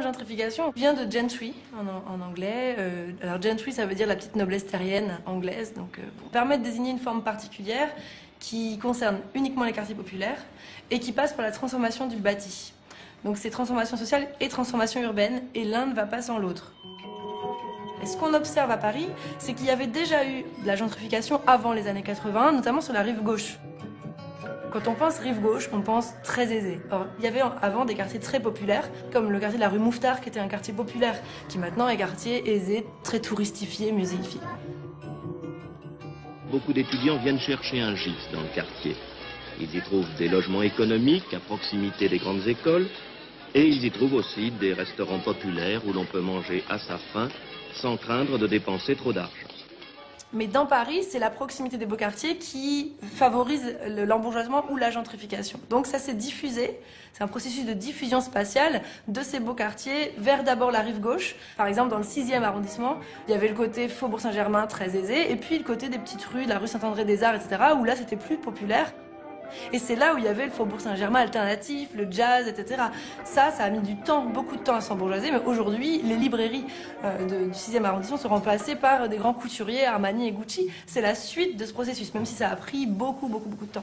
terme gentrification vient de gentry en anglais. Alors gentry, ça veut dire la petite noblesse terrienne anglaise, donc permet de désigner une forme particulière qui concerne uniquement les quartiers populaires et qui passe par la transformation du bâti. Donc c'est transformation sociale et transformation urbaine, et l'un ne va pas sans l'autre. Et ce qu'on observe à Paris, c'est qu'il y avait déjà eu de la gentrification avant les années 80, notamment sur la rive gauche. Quand on pense rive gauche, on pense très aisé. Or, il y avait avant des quartiers très populaires, comme le quartier de la rue Mouffetard, qui était un quartier populaire, qui maintenant est quartier aisé, très touristifié, muséifié. Beaucoup d'étudiants viennent chercher un gîte dans le quartier. Ils y trouvent des logements économiques à proximité des grandes écoles, et ils y trouvent aussi des restaurants populaires où l'on peut manger à sa faim sans craindre de dépenser trop d'argent. Mais dans Paris, c'est la proximité des beaux quartiers qui favorise l'embourgeoisement ou la gentrification. Donc ça s'est diffusé, c'est un processus de diffusion spatiale de ces beaux quartiers vers d'abord la rive gauche. Par exemple, dans le 6e arrondissement, il y avait le côté Faubourg Saint-Germain très aisé, et puis le côté des petites rues, de la rue Saint-André-des-Arts, etc., où là c'était plus populaire. Et c'est là où il y avait le Faubourg Saint-Germain alternatif, le jazz, etc. Ça a mis du temps, beaucoup de temps à s'embourgeoiser, mais aujourd'hui, les librairies du 6e arrondissement sont remplacées par des grands couturiers, Armani et Gucci. C'est la suite de ce processus, même si ça a pris beaucoup de temps.